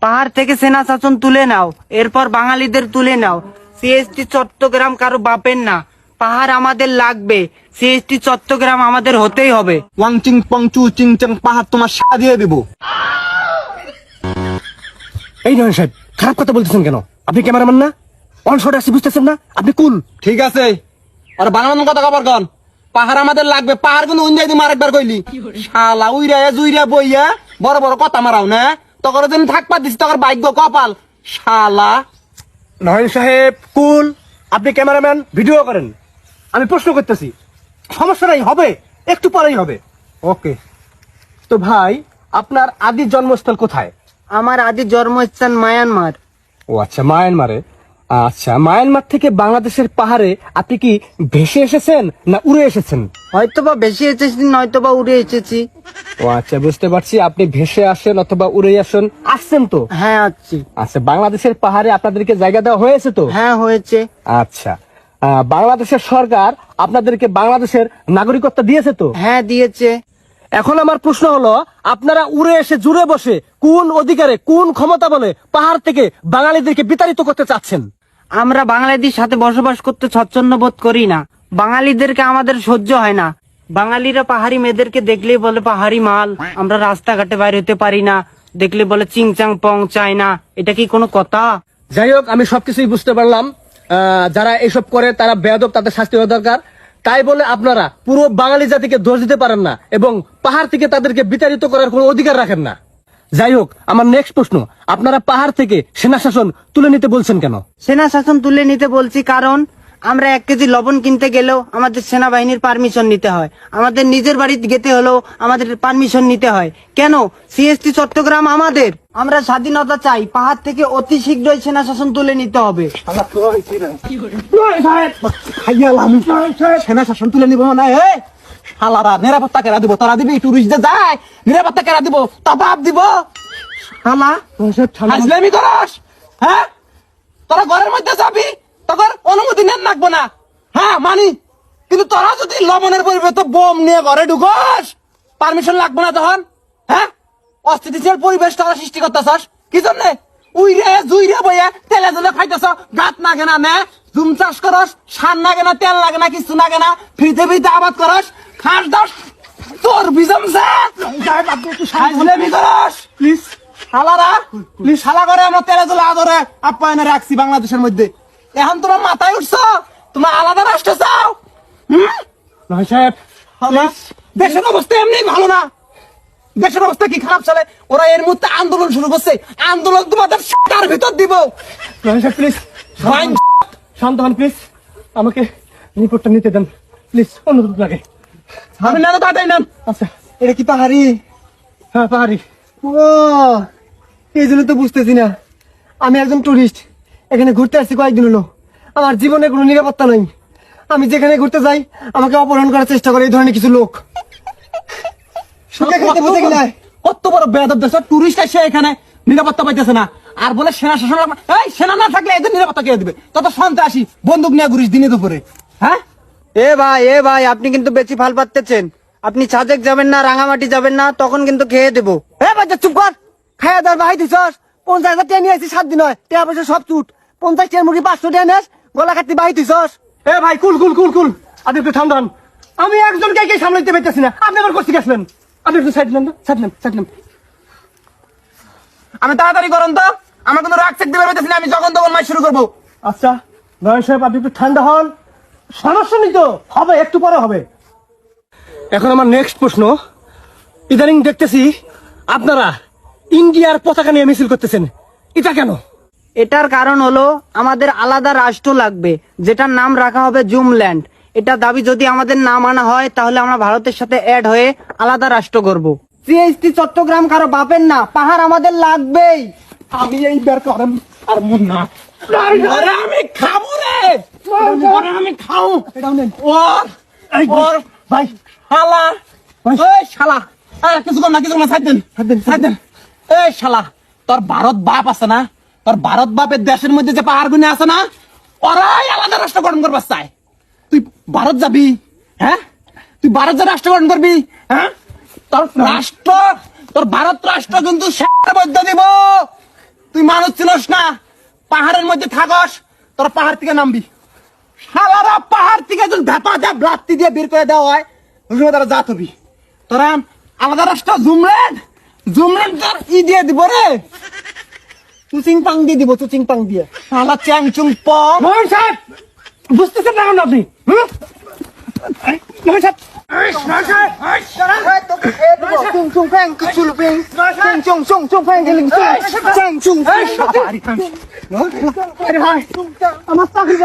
পাহাড় থেকে সেনা শাসন তুলে নাও, এরপর বাঙালিদের তুলে নাও। সিএসটি চট্টগ্রাম কারো বাপের না, পাহাড় আমাদের লাগবে। সিএসটি চট্টগ্রাম আমাদের হতেই হবে। ওয়াং চিং পং চু চিং চাং পাহাড় তোমার সারা দিয়ে দেবো। এই নয় সাহেব, খারাপ কথা বলতেছেন কেন? আপনি ক্যামেরাম্যান না? অন শট আসি, বুঝতেছেন না? আপনি কুল। ঠিক আছে, আর বাংলা কথা কবার কন, পাহাড় আমাদের লাগবে। পাহাড় কিন্তু উন্দাই দিম আরেকবার কইলি শালা উইরা জুইরা বইয়া বড় বড় কথা মারাও না, তখন যেন থাকপা দিস তখন ভাগ্য কপাল শালা। নয়ন সাহেব কুল, আপনি ক্যামেরাম্যান, ভিডিও করেন। আমি প্রশ্ন করতেছি, সমস্যা নাই, হবে, একটু পরেই হবে। ওকে। তো ভাই, আপনার আদি জন্মস্থল কোথায়? আমার আদি জন্মস্থান মায়ানমার। ও আচ্ছা, মায়ানমারে। আচ্ছা, মায়ানমার থেকে বাংলাদেশের পাহাড়ে আপনি কি ভেসে এসেছেন না উড়ে এসেছেন? হয়তোবা বেশি এসেছি, নয়তোবা উড়ে এসেছি। ও আচ্ছা, বুঝতে পারছি। আপনি ভেসে আসেন অথবা উড়ে আসছেন তো? হ্যাঁ আছি। আচ্ছা, বাংলাদেশের পাহাড়ে আপনাদেরকে জায়গা দেওয়া হয়েছে তো? হ্যাঁ হয়েছে। আচ্ছা, বাংলাদেশের সরকার আপনাদেরকে বাংলাদেশের নাগরিকত্ব দিয়েছে তো? হ্যাঁ দিয়েছে। এখন আমার প্রশ্ন হলো, আপনারা উড়ে এসে জুড়ে বসে কোন অধিকারে, কোন ক্ষমতা বলে পাহাড় থেকে বাঙালিদেরকে বিতাড়িত করতে চাচ্ছেন? আমরা বাঙালিদের সাথে বসবাস করতে স্বচ্ছন্দ বোধ করি না। বাঙালিদেরকে আমাদের সহ্য হয় না। বাঙালিরা পাহাড়ি মেয়েদেরকে দেখলেই বলে পাহাড়ি মাল। আমরা রাস্তাঘাটে বাইরে হতে পারি না, দেখলে বলে চিংচাং পং চায় না। এটা কি কোনো কথা? যাই হোক, আমি সবকিছুই বুঝতে পারলাম। যারা এসব করে তারা বেয়াদব, তাদের শাস্তি হওয়া দরকার। তাই বলে আপনারা পুরো বাঙালি জাতিকে দোষ দিতে পারেন না এবং পাহাড় থেকে তাদেরকে বিতাড়িত করার কোনো অধিকার রাখেন না। যাই হোক, আমার নেক্সট প্রশ্ন, আপনারা পাহাড় থেকে সেনা শাসন তুলে নিতে বলছেন কেন? সেনা শাসন তুলে নিতে বলছি কারণ আমরা 1 কেজি লবণ কিনতে গেলেও আমাদের সেনাবাহিনীর পারমিশন নিতে হয়। আমাদের নিজের বাড়িতে যেতে হলেও আমাদের পারমিশন নিতে হয়। কেন? সিএসটি চট্টগ্রাম আমাদের। আমরা স্বাধীনতা চাই। পাহাড় থেকে অতি শীঘ্রই সেনা শাসন তুলে নিতে হবে। সেনা শাসন তুলে নিব না। শালারা নিরাপত্তা কেরা দিব? তোরা দিবি? টুরিস্টদের যায় নিরাপত্তা কেরা দিব? তা বাপ দিব শালা। হাজলামি করস? হ্যাঁ, তোরা ঘরের মধ্যে যাবি, তখন অনুমতি নেন লাগবো না। হ্যাঁ মানি, কিন্তু তোরা যদি লবণের পরিবর্তে বোম নিয়ে ঘরে ঢুকস, পারমিশন লাগবো না তখন। হ্যাঁ, অস্থিতিশীল পরিবেশ তোরা সৃষ্টি করতেছস কি জন্য? উইরে জুইরে বইয়া তেলে জলে খাইতেছ, গাত নাগে না নে, জুম চাষ করস, সার নাগে না, তেল লাগে না, কিছু নাগে না, ফ্রিতে ফ্রিতে আবাদ করস, খাস দাস তোর বিজমছে হাজলামি করস। প্লিজ শালারা, প্লিজ শালা করে আমরা তেলে জলে আদরে আপ্যায়নে রাখছি বাংলাদেশের মধ্যে। এখন তোমার মাথায় উঠছো, তোমরা আলাদা রাষ্ট্র চাও? নয় সাহেব, দেশের অবস্থা এমনি ভালো না। দেশের অবস্থা কি খারাপ চলে? ওরা এর মুহূর্তে আন্দোলন শুরু করছে। আন্দোলন তোমাদের টার ভিতর দিব। নয় সাহেব প্লিজ শান্ত হন, প্লিজ আমাকে রিপোর্টটা নিতে দেন প্লিজ, অনুরোধ লাগে। আমি না তাড়াতাড়ি নাম। আচ্ছা, এটা কি পাহাড়ি? হ্যাঁ পাহাড়ি। ও, এই জন্য তো বুঝতেছি না। আমি একজন টুরিস্ট, এখানে ঘুরতে আসছি কয়েকদিন হলো। আমার জীবনে কোনো নিরাপত্তা নাই। আমি যেখানে ঘুরতে যাই আমাকে অপহরণ করার চেষ্টা করে এই ধরনের কিছু লোক। কত বড় বেয়াদব দেশ, টুরিস্ট আসে এখানে নিরাপত্তা পাইতেছে না, আর বলে সেনা শাসন লাগবে। এই সেনা না থাকলে এদের নিরাপত্তা কে দিবে? তত সন্ত্রাসী বন্দুক নিয়ে ঘুরিস দিনে দুপুরে। হ্যাঁ, এ ভাই আপনি কিন্তু বেশি ফাল পাচ্ছেন। আপনি সাজেক যাবেন না, রাঙামাটি যাবেন না, তখন কিন্তু খেয়ে দেবো। এ বাচ্চা চুপ কর, খাইয়া দার বাহাই দিছস। 50,000 টাকা নিয়ে আসছি 7 দিন হয়, টাকা পয়সা সব চুট। 50 টাকার মুরগি 500 টাকা নেস, গলা কাটতে বাহাই দিছস। এ ভাই কুল কুল কুল কুল, আপনি একটু ঠান্ডা হন। আমি একজনকে কে সামলাইতে পারতেছি না, আপনি আবার করতে গেছিলেন। আপনি একটু সাইড নেন, সাইড নেন। আমি তাড়াতাড়ি করুন তো, আমার কোনো রাগ চেক দিতে পারতেছি না। আমি যখন তখন মাই শুরু করবো। আচ্ছা নয়ন সাহেব, আপনি একটু ঠান্ডা হন, সমস্যা নেই তো, হবে, একটু পরে হবে। এখন আমার নেক্সট প্রশ্ন, ইদানিং দেখতেছি আপনারা ইন্ডিয়ার পতাকা নিয়ে মিছিল করতেছেন, এটা কেন? এটার কারণ হলো আমাদের আলাদা রাষ্ট্র লাগবে, যেটার নাম রাখা হবে জুমল্যান্ড। এটা দাবি যদি আমাদের না মানা হয় তাহলে আমরা ভারতের সাথে অ্যাড হয়ে আলাদা রাষ্ট্র করব। সিএসটি চট্টগ্রাম কারো বাপের না, পাহাড় আমাদের লাগবেই। আমি এই বের করেন আর মন না, আমি খাবো রে, আমি খাও। ওর ভাই শালা, এই শালা, কিছু কর না, কিছু না, সাইড দেন। এই শালা, তোর ভারত বাপ আছে না, তোর ভারত বাপের দেশের মধ্যে যে পাহাড় গুনে আছে না, ওরাই আলাদা রাষ্ট্র গঠন করবার চায়। তুই ভারত যাবি? হ্যাঁ, তুই ভারত যা রাষ্ট্র গঠন করবি? হ্যাঁ, তোর রাষ্ট্র, তোর ভারত রাষ্ট্র কিন্তু মধ্যে দিব। মানুষ চিনস না, পাহাড়ের মধ্যে থাকস, তোরা পাহাড় থেকে নামবি। শালারা পাহাড় থেকে যদি ভেপা দেয় ব্লাত্তি দিয়ে বের করে দেওয়া হয়, ওই সময় তারা জাত হবি। তোরা আলাদা রাস্তা জুমরেন তোর ই দিয়ে দিব রে, চুচিং পাং দিয়ে দিব, চুচিং পাং দিয়ে। শালা চ্যাং চুং পং। মোহন সাহেব বুঝতেছেন না কেন আপনি? মোহন সাহেব আমার চাকরি